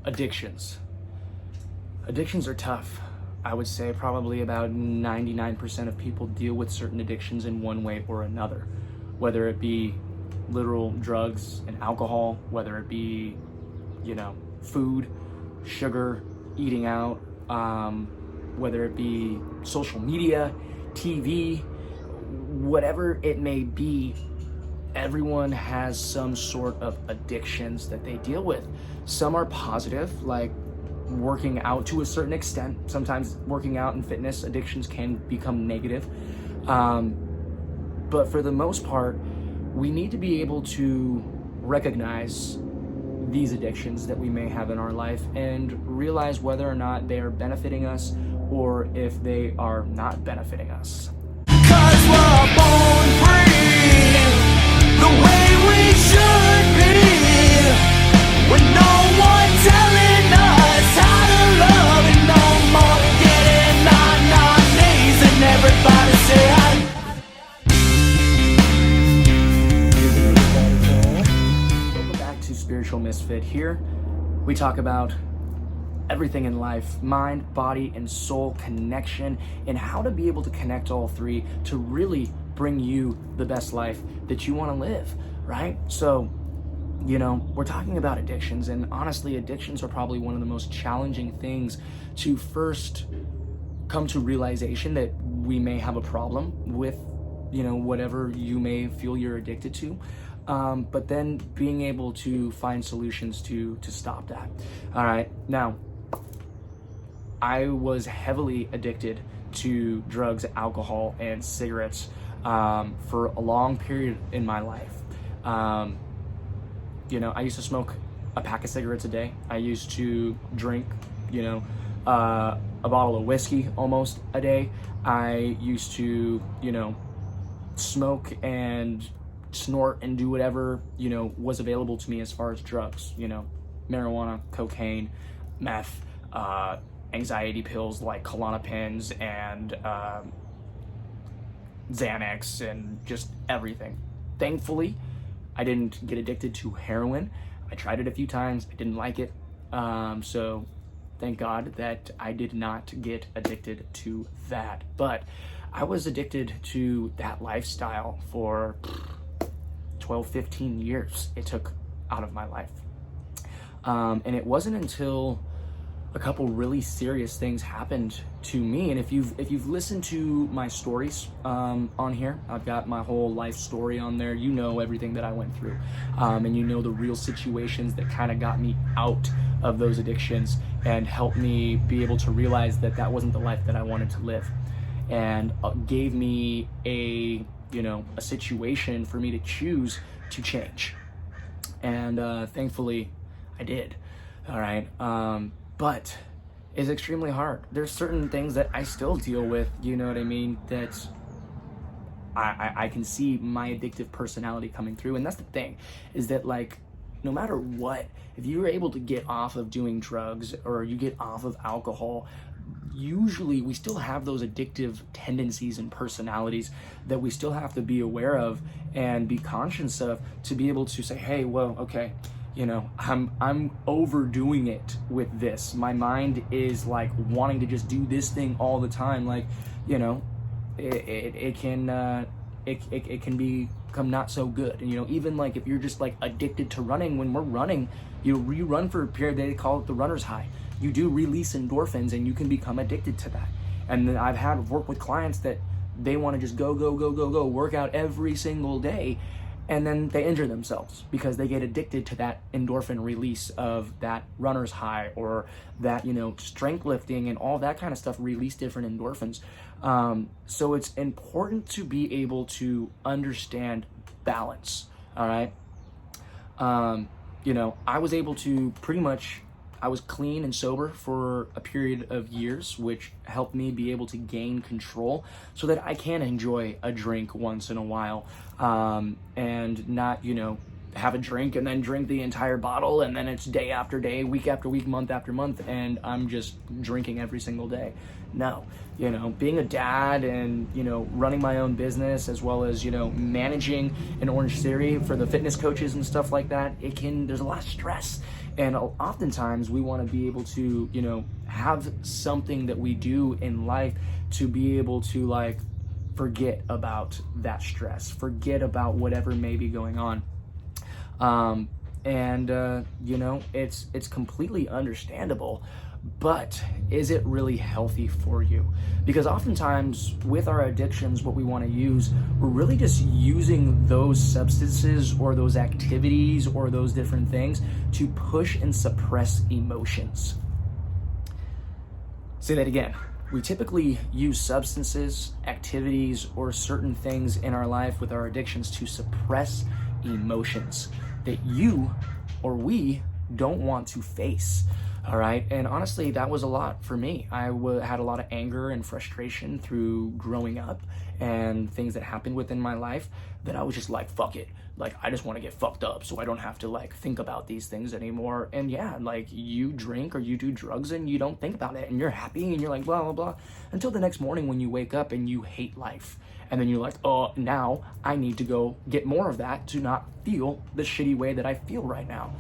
Addictions. Addictions are tough. I would say probably about 99% of people deal with certain addictions in one way or another, whether it be literal drugs and alcohol, whether it be, food, sugar, eating out, whether it be social media, TV, whatever it may be. Everyone has some sort of addictions that they deal with. Some are positive, like working out to a certain extent. Sometimes working out and fitness addictions can become negative. But for the most part, we need to be able to recognize these addictions that we may have in our life and realize whether or not they are benefiting us or if they are not benefiting us. 'Cause we're born free, the way we should be, with no one telling us how to love, and no more getting on our knees and everybody say hi. Welcome back to Spiritual Misfit. Here we talk about everything in life: mind, body, and soul connection, and how to be able to connect all three to really bring you the best life that you want to live, right? So, we're talking about addictions, and honestly, addictions are probably one of the most challenging things to first come to realization that we may have a problem with, whatever you may feel you're addicted to. But then being able to find solutions to stop that. All right, now, I was heavily addicted to drugs, alcohol, and cigarettes for a long period in my life. I used to smoke a pack of cigarettes a day. I used to drink, a bottle of whiskey almost a day. I used to, smoke and snort and do whatever, was available to me as far as drugs, marijuana, cocaine, meth, anxiety pills like Klonopins and Xanax, and just everything. Thankfully, I didn't get addicted to heroin. I tried it a few times. I didn't like it. So thank God that I did not get addicted to that. But I was addicted to that lifestyle for 12, 15 years it took out of my life. And it wasn't until a couple really serious things happened to me. And if you've listened to my stories on here, I've got my whole life story on there. You know everything that I went through, and you know the real situations that kind of got me out of those addictions and helped me be able to realize that that wasn't the life that I wanted to live, and gave me a situation for me to choose to change. And thankfully I did. All right. But it's extremely hard. There's certain things that I still deal with, that I can see my addictive personality coming through. And that's the thing, is that no matter what, if you're able to get off of doing drugs or you get off of alcohol, usually we still have those addictive tendencies and personalities that we still have to be aware of and be conscious of, to be able to say, hey, well, okay, I'm overdoing it with this. My mind is wanting to just do this thing all the time. It can become not so good. And even if you're just addicted to running, when we're running, you run for a period, they call it the runner's high. You do release endorphins and you can become addicted to that. And then I've worked with clients that they want to just go, work out every single day. And then they injure themselves because they get addicted to that endorphin release of that runner's high, or that, strength lifting and all that kind of stuff release different endorphins. So it's important to be able to understand balance. All right. I was able to I was clean and sober for a period of years, which helped me be able to gain control so that I can enjoy a drink once in a while, and not, have a drink and then drink the entire bottle, and then it's day after day, week after week, month after month, and I'm just drinking every single day. No, being a dad and, running my own business, as well as, managing an Orange Theory for the fitness coaches and stuff like that, there's a lot of stress. And oftentimes we want to be able to, you know, have something that we do in life to be able to like forget about that stress, forget about whatever may be going on. You know, it's completely understandable, but is it really healthy for you? Because oftentimes with our addictions, what we want to use, we're really just using those substances or those activities or those different things to push and suppress emotions. Say that again. We typically use substances, activities, or certain things in our life with our addictions to suppress emotions that you or we don't want to face. All right. And honestly, that was a lot for me. I had a lot of anger and frustration through growing up and things that happened within my life that I was just like, fuck it. Like, I just want to get fucked up so I don't have to like think about these things anymore. And yeah, like you drink or you do drugs and you don't think about it and you're happy and you're like, blah, blah, blah, until the next morning when you wake up and you hate life. And then you're like, oh, now I need to go get more of that to not feel the shitty way that I feel right now.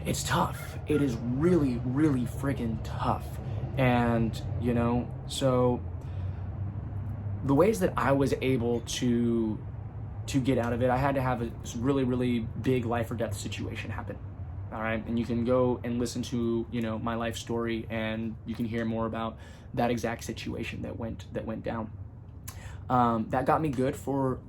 It's tough. It is really, really freaking tough. And, you know, so the ways that I was able to get out of it, I had to have a really, really big life or death situation happen. All right. And you can go and listen to, you know, my life story and you can hear more about that exact situation that went down. That got me good for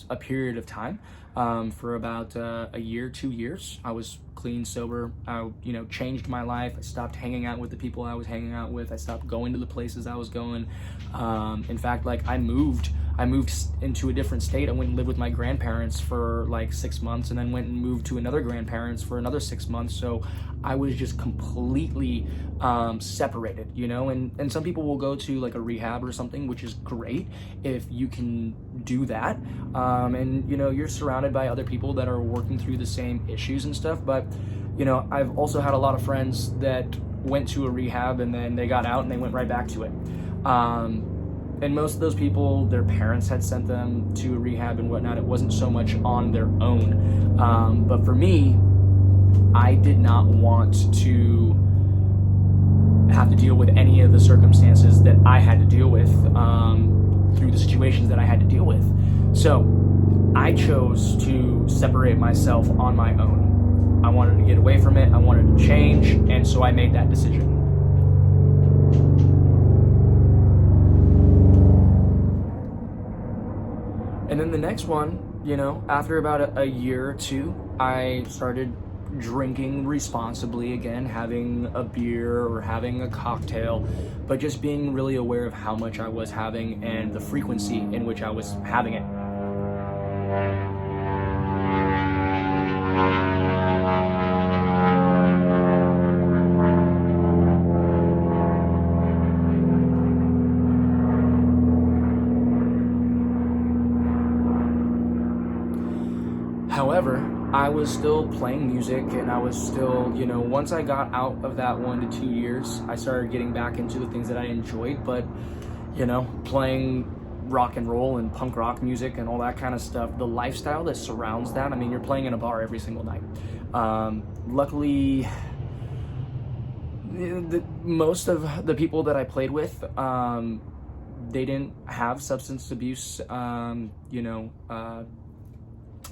a period of time. For about a year, 2 years, I was clean, sober. I, you know, changed my life. I stopped hanging out with the people I was hanging out with. I stopped going to the places I was going. In fact, like I moved into a different state. I went and lived with my grandparents for like 6 months and then went and moved to another grandparents for another 6 months. So I was just completely separated, you know, and some people will go to like a rehab or something, which is great if you can do that. And, you know, you're surrounded by other people that are working through the same issues and stuff. But, you know, I've also had a lot of friends that went to a rehab and then they got out and they went right back to it. And most of those people, their parents had sent them to a rehab and whatnot. It wasn't so much on their own. But for me, I did not want to have to deal with any of the circumstances that I had to deal with through the situations that I had to deal with. So I chose to separate myself on my own. I wanted to get away from it. I wanted to change. And so I made that decision. And then the next one, you know, after about a year or two, I started drinking responsibly again, having a beer or having a cocktail, but just being really aware of how much I was having and the frequency in which I was having it. However, I was still playing music and I was still, you know, once I got out of that 1 to 2 years, I started getting back into the things that I enjoyed, but, you know, playing rock and roll and punk rock music and all that kind of stuff, the lifestyle that surrounds that, I mean, you're playing in a bar every single night. Luckily, most of the people that I played with, they didn't have substance abuse,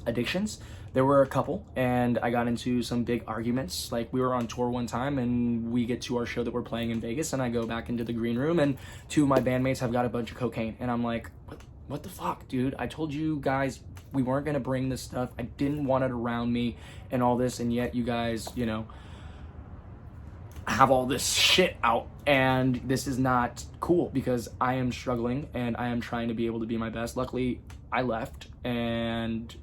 addictions. There were a couple, and I got into some big arguments. Like, we were on tour one time and we get to our show that we're playing in Vegas, and I go back into the green room and 2 of my bandmates have got a bunch of cocaine, and I'm like, what the fuck, dude? I told you guys we weren't gonna bring this stuff. I didn't want it around me and all this, and yet you guys, you know, have all this shit out, and this is not cool because I am struggling and I am trying to be able to be my best. Luckily, I left and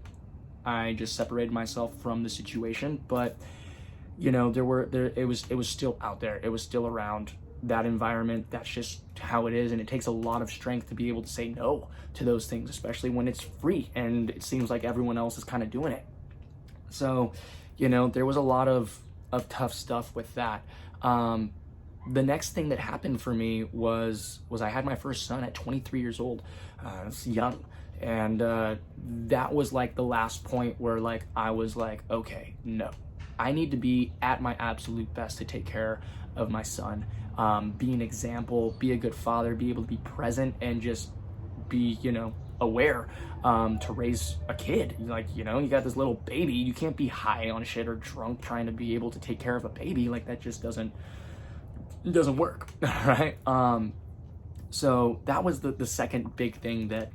I just separated myself from the situation, but you know, it was still out there. It was still around that environment. That's just how it is, and it takes a lot of strength to be able to say no to those things, especially when it's free and it seems like everyone else is kind of doing it. So, you know, there was a lot of tough stuff with that. The next thing that happened for me was I had my first son at 23 years old. It's young. And that was like the last point where like I was like, okay, no, I need to be at my absolute best to take care of my son, be an example, be a good father, be able to be present, and just be, aware to raise a kid. Like, you got this little baby, you can't be high on shit or drunk trying to be able to take care of a baby. Like, that just doesn't work. Right? So that was the second big thing that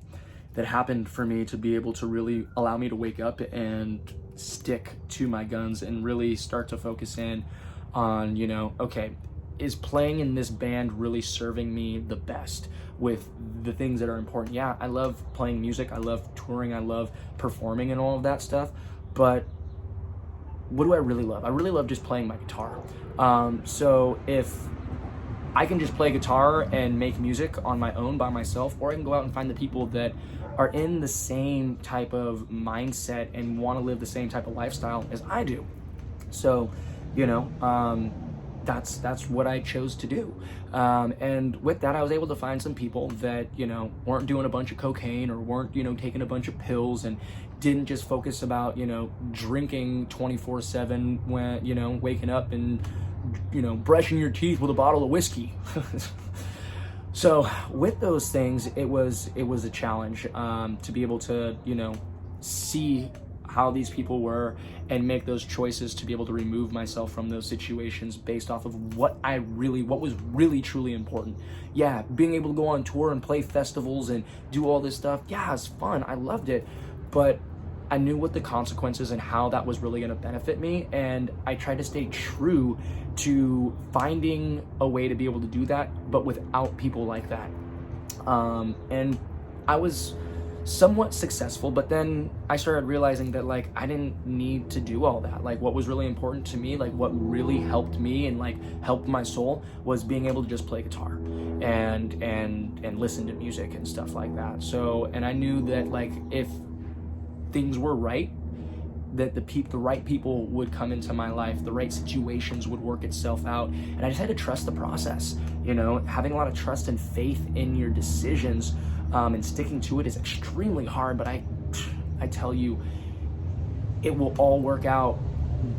happened for me to be able to really allow me to wake up and stick to my guns and really start to focus in on, okay, is playing in this band really serving me the best with the things that are important? Yeah, I love playing music, I love touring, I love performing and all of that stuff, but what do I really love? I really love just playing my guitar. So if I can just play guitar and make music on my own by myself, or I can go out and find the people that are in the same type of mindset and want to live the same type of lifestyle as I do. So, that's what I chose to do. And with that, I was able to find some people that, weren't doing a bunch of cocaine or weren't, taking a bunch of pills and didn't just focus about, drinking 24/7 when, waking up and, brushing your teeth with a bottle of whiskey. So with those things, it was a challenge to be able to, see how these people were and make those choices to be able to remove myself from those situations based off of what was really truly important. Yeah, being able to go on tour and play festivals and do all this stuff, yeah, it's fun, I loved it, but I knew what the consequences and how that was really going to benefit me, and I tried to stay true to finding a way to be able to do that, but without people like that. And I was somewhat successful, but then I started realizing that like I didn't need to do all that. Like, what was really important to me, like what really helped me and like helped my soul, was being able to just play guitar and listen to music and stuff like that. So, and I knew that like if things were right, that the right people would come into my life, the right situations would work itself out, and I just had to trust the process. Having a lot of trust and faith in your decisions, and sticking to it is extremely hard, but I tell you, it will all work out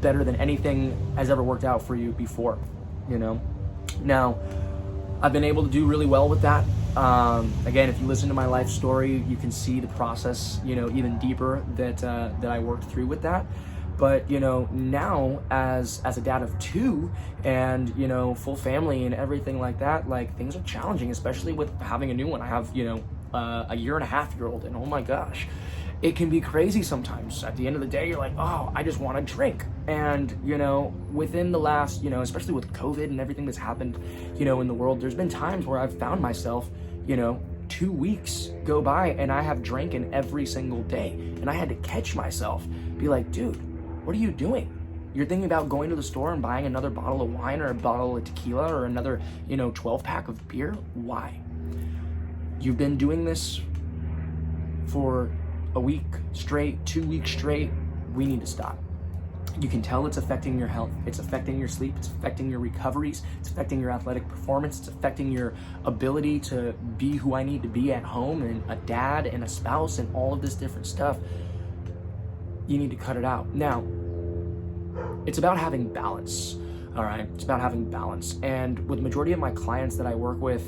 better than anything has ever worked out for you before. Now I've been able to do really well with that. Again, if you listen to my life story, you can see the process, even deeper that I worked through with that. But, now as a dad of two and, full family and everything like that, like things are challenging, especially with having a new one. I have, a 1.5-year-old, and oh my gosh, it can be crazy sometimes. At the end of the day, you're like, oh, I just want to drink. And, within the last, especially with COVID and everything that's happened, in the world, there's been times where I've found myself, 2 weeks go by and I have drinking every single day. And I had to catch myself, be like, dude, what are you doing? You're thinking about going to the store and buying another bottle of wine or a bottle of tequila or another, 12-pack of beer? Why? You've been doing this for a week straight, 2 weeks straight. We need to stop. You can tell it's affecting your health. It's affecting your sleep. It's affecting your recoveries. It's affecting your athletic performance. It's affecting your ability to be who I need to be at home, and a dad and a spouse and all of this different stuff. You need to cut it out. Now, it's about having balance. All right. It's about having balance. And with the majority of my clients that I work with,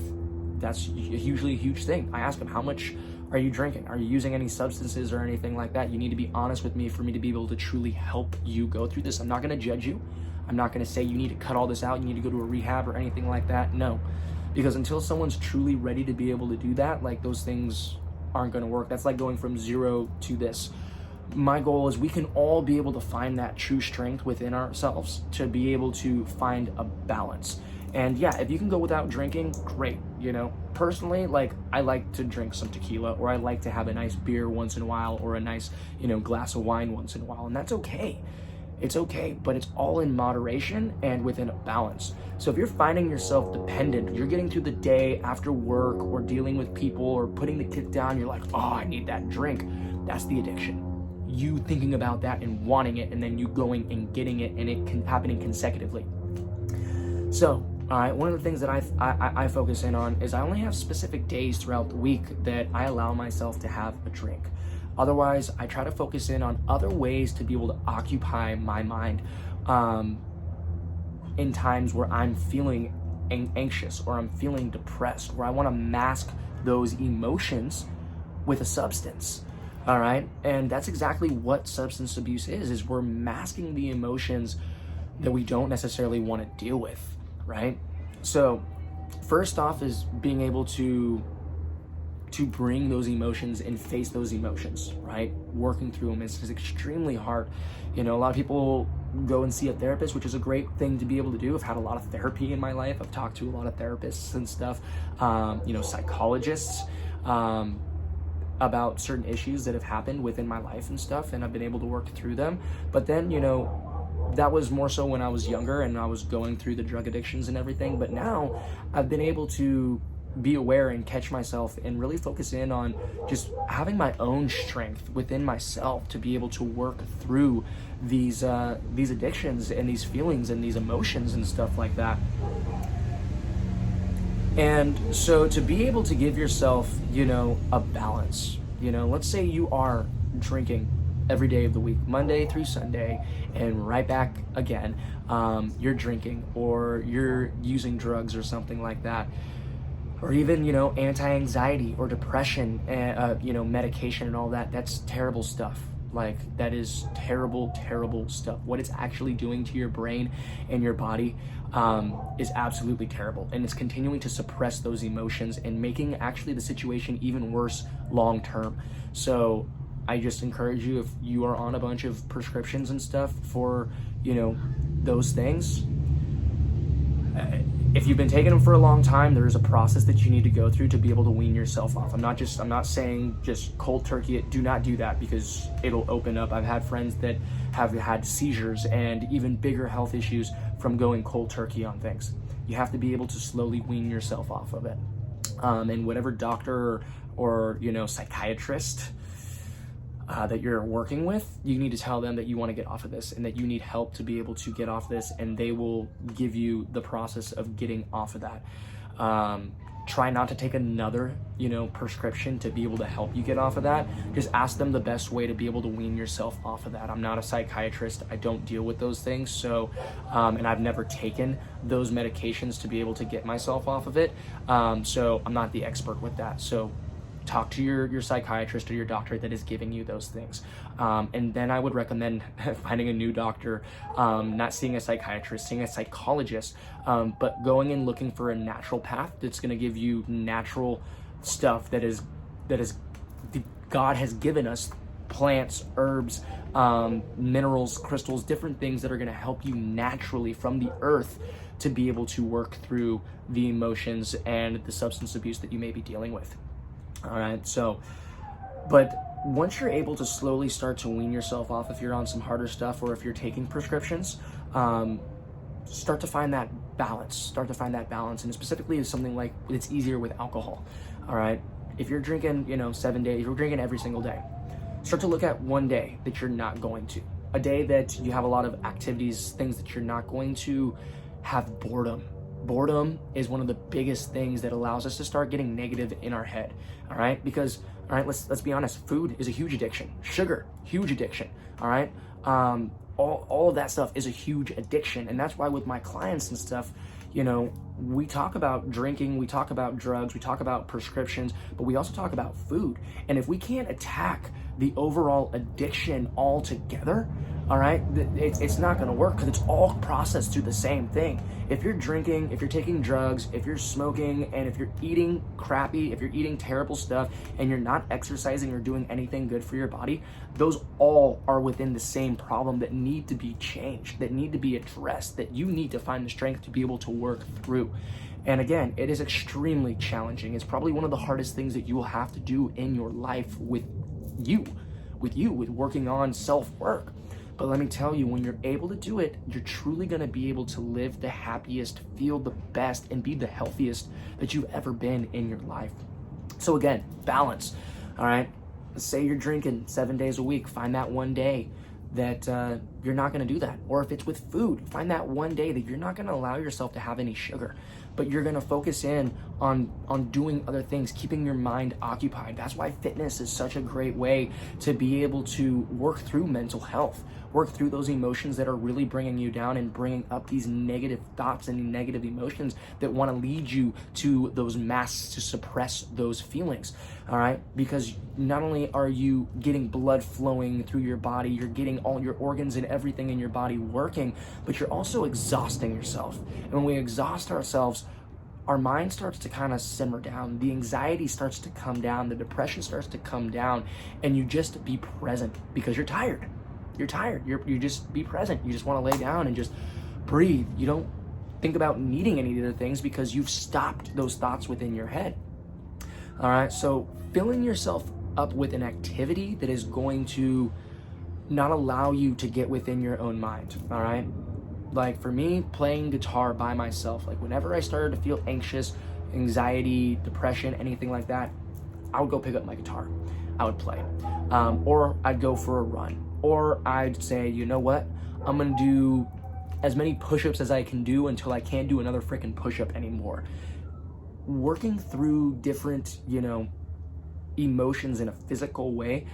that's usually a huge thing. I ask them, how much are you drinking? Are you using any substances or anything like that? You need to be honest with me for me to be able to truly help you go through this. I'm not going to judge you. I'm not going to say you need to cut all this out, you need to go to a rehab or anything like that. No, because until someone's truly ready to be able to do that, like those things aren't going to work. That's like going from zero to this. My goal is we can all be able to find that true strength within ourselves to be able to find a balance. And yeah, if you can go without drinking, great. Personally, like I like to drink some tequila, or I like to have a nice beer once in a while, or a nice, glass of wine once in a while. And that's okay. It's okay, but it's all in moderation and within a balance. So if you're finding yourself dependent, you're getting through the day after work or dealing with people or putting the kid down, you're like, oh, I need that drink. That's the addiction. You thinking about that and wanting it, and then you going and getting it, and it can happening consecutively. So, all right, one of the things that I focus in on is I only have specific days throughout the week that I allow myself to have a drink. Otherwise, I try to focus in on other ways to be able to occupy my mind, in times where I'm feeling anxious or I'm feeling depressed, where I want to mask those emotions with a substance. All right. And that's exactly what substance abuse is we're masking the emotions that we don't necessarily want to deal with. Right. So first off is being able to bring those emotions and face those emotions, right? Working through them is extremely hard. A lot of people go and see a therapist, which is a great thing to be able to do. I've had a lot of therapy in my life. I've talked to a lot of therapists and stuff, psychologists, about certain issues that have happened within my life and stuff, and I've been able to work through them. But then, that was more so when I was younger and I was going through the drug addictions and everything. But now I've been able to be aware and catch myself and really focus in on just having my own strength within myself to be able to work through these addictions and these feelings and these emotions and stuff like that. And so to be able to give yourself, a balance, let's say you are drinking every day of the week, Monday through Sunday, and right back again, you're drinking or you're using drugs or something like that. Or even, anti-anxiety or depression, medication and all that. That's terrible stuff. Like, that is terrible, terrible stuff. What it's actually doing to your brain and your body is absolutely terrible. And it's continuing to suppress those emotions and making actually the situation even worse long term. So I just encourage you, if you are on a bunch of prescriptions and stuff for, those things, if you've been taking them for a long time, there is a process that you need to go through to be able to wean yourself off. I'm not saying just cold turkey it. Do not do that, because it'll open up. I've had friends that have had seizures and even bigger health issues from going cold turkey on things. You have to be able to slowly wean yourself off of it. And whatever doctor or psychiatrist that you're working with, you need to tell them that you want to get off of this and that you need help to be able to get off this, and they will give you the process of getting off of that. Try not to take another, prescription to be able to help you get off of that. Just ask them the best way to be able to wean yourself off of that. I'm not a psychiatrist. I don't deal with those things. So, and I've never taken those medications to be able to get myself off of it. So I'm not the expert with that. So talk to your psychiatrist or your doctor that is giving you those things. And then I would recommend finding a new doctor, not seeing a psychiatrist, seeing a psychologist, but going and looking for a natural path that's going to give you natural stuff that is God has given us, plants, herbs, minerals, crystals, different things that are going to help you naturally from the earth to be able to work through the emotions and the substance abuse that you may be dealing with. All right, so, but once you're able to slowly start to wean yourself off, if you're on some harder stuff or if you're taking prescriptions, start to find that balance. And specifically is something like, it's easier with alcohol. All right, if you're drinking, 7 days, if you're drinking every single day, start to look at one day that you're not going to. A day that you have a lot of activities, things that you're not going to have boredom. Boredom is one of the biggest things that allows us to start getting negative in our head. All right, because let's be honest, food is a huge addiction. Sugar, huge addiction. All right, all of that stuff is a huge addiction, and that's why with my clients and stuff, we talk about drinking, we talk about drugs, we talk about prescriptions, but we also talk about food. And if we can't attack the overall addiction altogether, all right, it's not going to work, because it's all processed through the same thing. If you're drinking, if you're taking drugs, if you're smoking, and if you're eating crappy, if you're eating terrible stuff, and you're not exercising or doing anything good for your body, those all are within the same problem that need to be changed, that need to be addressed, that you need to find the strength to be able to work through. And again, it is extremely challenging. It's probably one of the hardest things that you will have to do in your life with working on self-work. But let me tell you, when you're able to do it, you're truly going to be able to live the happiest, feel the best, and be the healthiest that you've ever been in your life. So again, balance. All right. Let's say you're drinking 7 days a week. Find that one day that you're not going to do that. Or if it's with food, find that one day that you're not going to allow yourself to have any sugar, but you're going to focus in on doing other things, keeping your mind occupied. That's why fitness is such a great way to be able to work through mental health, work through those emotions that are really bringing you down and bringing up these negative thoughts and negative emotions that want to lead you to those masks to suppress those feelings. All right, because not only are you getting blood flowing through your body, you're getting all your organs and everything in your body working, but you're also exhausting yourself. And when we exhaust ourselves, our mind starts to kind of simmer down. The anxiety starts to come down. The depression starts to come down, and you just be present because you're tired. You're tired. You just be present. You just want to lay down and just breathe. You don't think about needing any other things because you've stopped those thoughts within your head. All right, so filling yourself up with an activity that is going to not allow you to get within your own mind. All right, like for me, playing guitar by myself, like whenever I started to feel anxious, anxiety, depression, anything like that, I would go pick up my guitar. I would play, or I'd go for a run, or I'd say, you know what, I'm gonna do as many push-ups as I can do until I can't do another freaking push-up anymore. Working through different, emotions in a physical way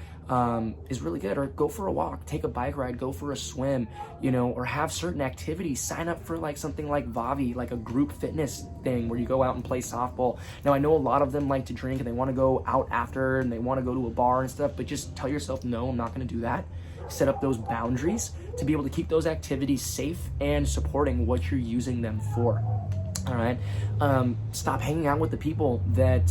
is really good. Or go for a walk, take a bike ride, go for a swim, or have certain activities. Sign up for like something like Vavi, like a group fitness thing where you go out and play softball. Now I know a lot of them like to drink and they want to go out after and they want to go to a bar and stuff, but just tell yourself, no, I'm not going to do that. Set up those boundaries to be able to keep those activities safe and supporting what you're using them for. All right. Stop hanging out with the people that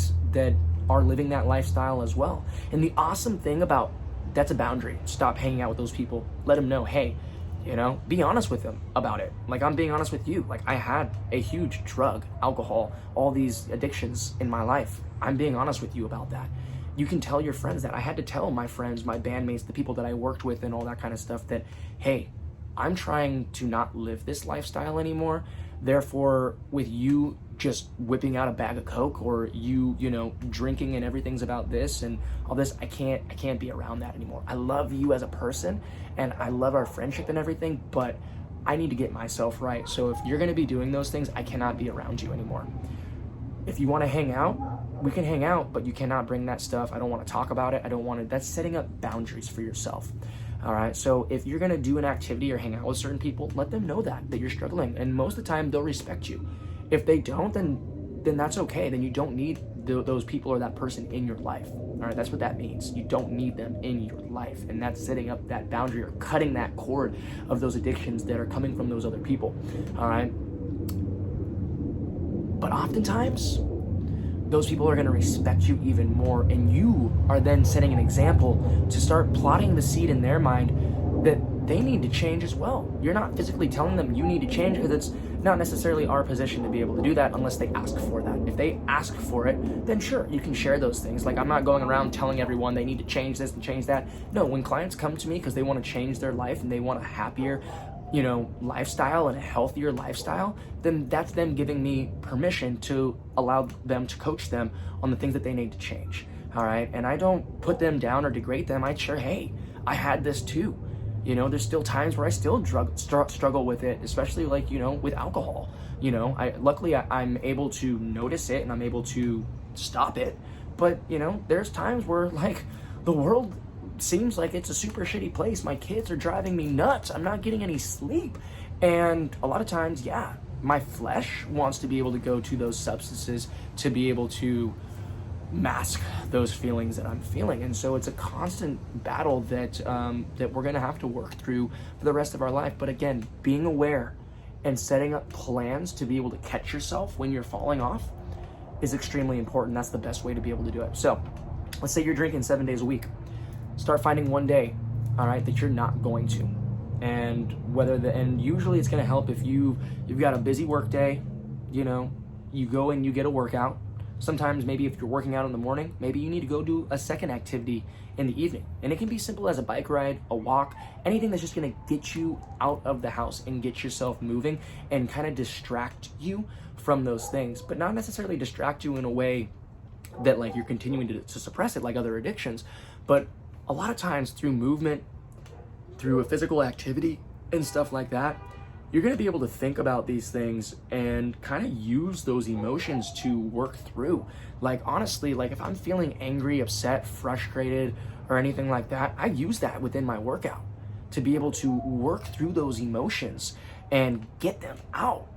are living that lifestyle as well. And the awesome thing about that's a boundary. Stop hanging out with those people. Let them know, hey, be honest with them about it. Like I'm being honest with you. Like I had a huge drug, alcohol, all these addictions in my life. I'm being honest with you about that. You can tell your friends that. I had to tell my friends, my bandmates, the people that I worked with and all that kind of stuff that, hey, I'm trying to not live this lifestyle anymore. Therefore, with you just whipping out a bag of Coke or you drinking and everything's about this and all this, I can't be around that anymore. I love you as a person and I love our friendship and everything, but I need to get myself right. So if you're going to be doing those things, I cannot be around you anymore. If you want to hang out, we can hang out, but you cannot bring that stuff. I don't want to talk about it. That's setting up boundaries for yourself. All right, so if you're gonna do an activity or hang out with certain people, let them know that you're struggling, and most of the time they'll respect you. If they don't, then that's okay. Then you don't need those people or that person in your life. All right, that's what that means. You don't need them in your life, and that's setting up that boundary or cutting that cord of those addictions that are coming from those other people. All right, but oftentimes those people are going to respect you even more, and you are then setting an example to start plotting the seed in their mind that they need to change as well. You're not physically telling them you need to change because it's not necessarily our position to be able to do that unless they ask for that. If they ask for it, then sure, you can share those things. Like I'm not going around telling everyone they need to change this and change that. No, when clients come to me because they want to change their life and they want a happier lifestyle and a healthier lifestyle, then that's them giving me permission to allow them to coach them on the things that they need to change. All right. And I don't put them down or degrade them. I share, hey, I had this too. There's still times where I still struggle with it, especially like, with alcohol. Luckily I'm able to notice it and I'm able to stop it. But, there's times where like the world seems like it's a super shitty place. My kids are driving me nuts. I'm not getting any sleep. And a lot of times, yeah, my flesh wants to be able to go to those substances to be able to mask those feelings that I'm feeling. And so it's a constant battle that we're going to have to work through for the rest of our life. But again, being aware and setting up plans to be able to catch yourself when you're falling off is extremely important. That's the best way to be able to do it. So let's say you're drinking 7 days a week. Start finding one day, all right, that you're not going to. And usually it's going to help if you've got a busy work day, you go and you get a workout. Sometimes maybe if you're working out in the morning, maybe you need to go do a second activity in the evening. And it can be simple as a bike ride, a walk, anything that's just going to get you out of the house and get yourself moving and kind of distract you from those things, but not necessarily distract you in a way that like you're continuing to suppress it like other addictions. But a lot of times through movement, through a physical activity, and stuff like that, you're going to be able to think about these things and kind of use those emotions to work through. Like, honestly, like if I'm feeling angry, upset, frustrated, or anything like that, I use that within my workout to be able to work through those emotions and get them out.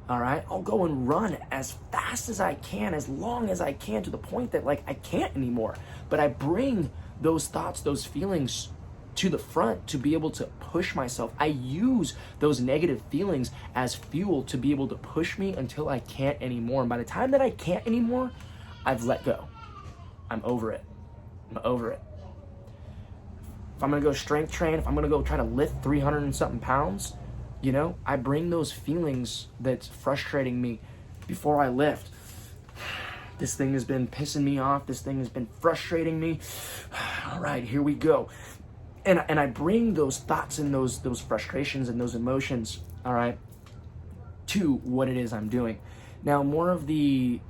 All right, I'll go and run as fast as I can, as long as I can, to the point that like I can't anymore. But I bring those thoughts, those feelings to the front to be able to push myself. I use those negative feelings as fuel to be able to push me until I can't anymore. And by the time that I can't anymore, I've let go. I'm over it. I'm over it. If I'm gonna go strength train, if I'm gonna go try to lift 300 and something pounds, you know, I bring those feelings that's frustrating me before I lift. This thing has been pissing me off. This thing has been frustrating me. All right, here we go. And I bring those thoughts and those frustrations and those emotions, all right, to what it is I'm doing. Now, more of the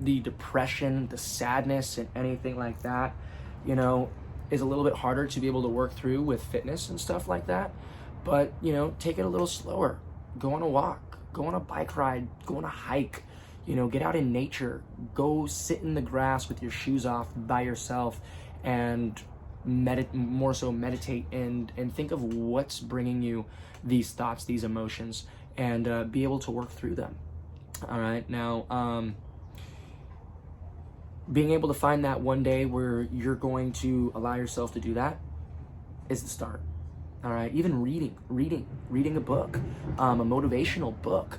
depression, the sadness, and anything like that, you know, is a little bit harder to be able to work through with fitness and stuff like that. But, you know, take it a little slower. Go on a walk, go on a bike ride, go on a hike, you know, get out in nature, go sit in the grass with your shoes off by yourself and meditate and think of what's bringing you these thoughts, these emotions, and be able to work through them. All right. Now, being able to find that one day where you're going to allow yourself to do that is the start. All right, even reading a book, a motivational book.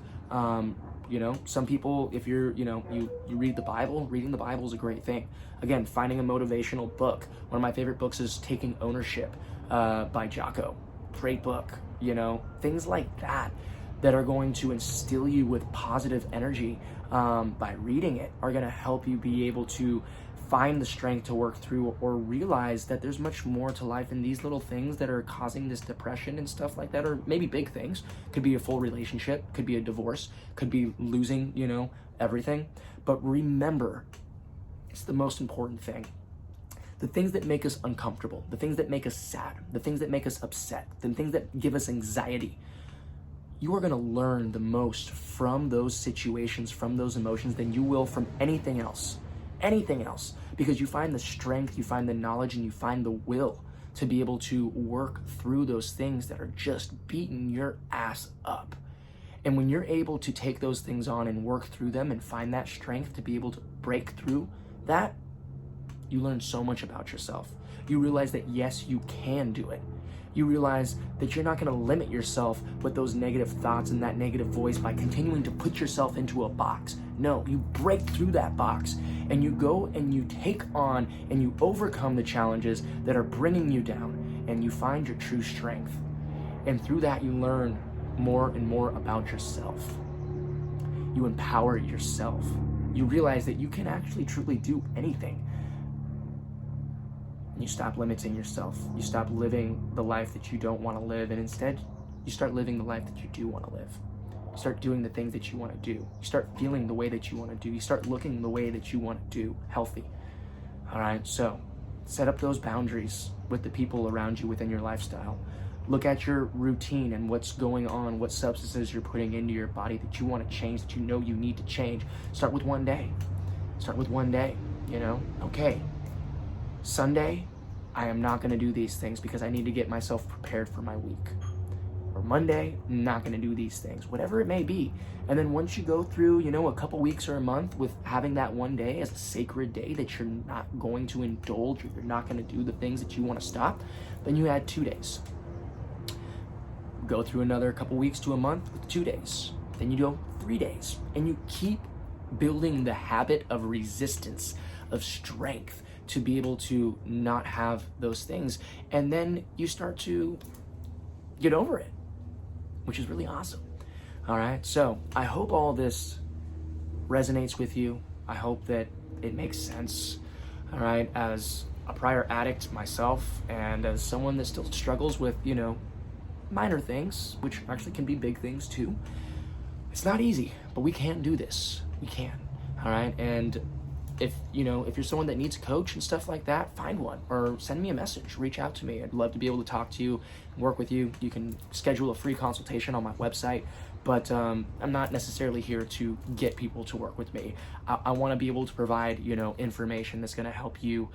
You know, some people, if you're, you know, you read the Bible, reading the Bible is a great thing. Again, finding a motivational book. One of my favorite books is Taking Ownership by Jocko. Great book, you know, things like that are going to instill you with positive energy by reading it are going to help you be able to find the strength to work through or realize that there's much more to life, and these little things that are causing this depression and stuff like that, or maybe big things, could be a full relationship, could be a divorce, could be losing, you know, everything. But remember, it's the most important thing. The things that make us uncomfortable, the things that make us sad, the things that make us upset, the things that give us anxiety, you are going to learn the most from those situations, from those emotions, than you will from anything else, because you find the strength, you find the knowledge, and you find the will to be able to work through those things that are just beating your ass up. And when you're able to take those things on and work through them and find that strength to be able to break through that, you learn so much about yourself. You realize that yes, you can do it. You realize that you're not going to limit yourself with those negative thoughts and that negative voice by continuing to put yourself into a box. No, you break through that box and you go and you take on and you overcome the challenges that are bringing you down, and you find your true strength. And through that, you learn more and more about yourself. You empower yourself. You realize that you can actually truly do anything. You stop limiting yourself. You stop living the life that you don't want to live, and instead you start living the life that you do want to live. You start doing the things that you want to do. You start feeling the way that you want to do. You start looking the way that you want to do, healthy. All right, so set up those boundaries with the people around you within your lifestyle. Look at your routine and what's going on, what substances you're putting into your body that you want to change, that you know you need to change. Start with one day. Start with one day, you know? Okay, Sunday, I am not going to do these things because I need to get myself prepared for my week. Or Monday, I'm not going to do these things, whatever it may be. And then once you go through, you know, a couple weeks or a month with having that one day as a sacred day that you're not going to indulge, or you're not going to do the things that you want to stop, then you add 2 days. Go through another couple weeks to a month with 2 days. Then you go 3 days. And you keep building the habit of resistance, of strength, to be able to not have those things. And then you start to get over it, which is really awesome. All right, so I hope all this resonates with you. I hope that it makes sense. All right, as a prior addict myself, and as someone that still struggles with, you know, minor things, which actually can be big things too. It's not easy, but we can do this. We can. All right, and if you're someone that needs a coach and stuff like that, find one or send me a message, reach out to me. I'd love to be able to talk to you and work with you. You can schedule a free consultation on my website, but I'm not necessarily here to get people to work with me. I want to be able to provide, information that's going to help you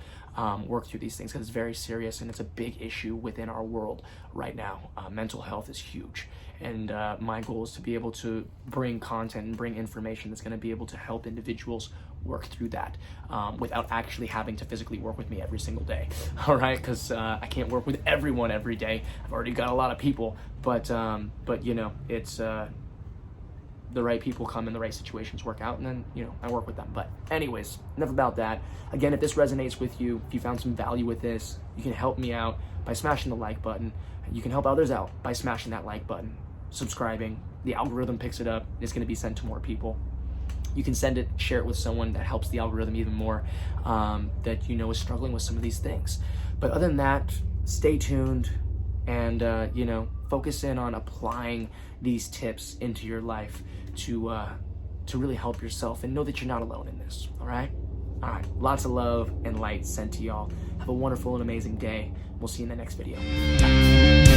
work through these things, because it's very serious and it's a big issue within our world right now. Mental health is huge, and my goal is to be able to bring content and bring information that's going to be able to help individuals work through that without actually having to physically work with me every single day. All right, because I can't work with everyone every day. I've already got a lot of people, but it's the right people come in the right situations, work out, and then I work with them. But anyways, enough about that. Again, if this resonates with you, if you found some value with this, you can help me out by smashing the like button. You can help others out by smashing that like button, subscribing. The algorithm picks it up. It's going to be sent to more people. You can send it, share it with someone that helps the algorithm even more, that is struggling with some of these things. But other than that, stay tuned and focus in on applying these tips into your life to really help yourself, and know that you're not alone in this. All right, lots of love and light sent to y'all. Have a wonderful and amazing day. We'll see you in the next video. Bye.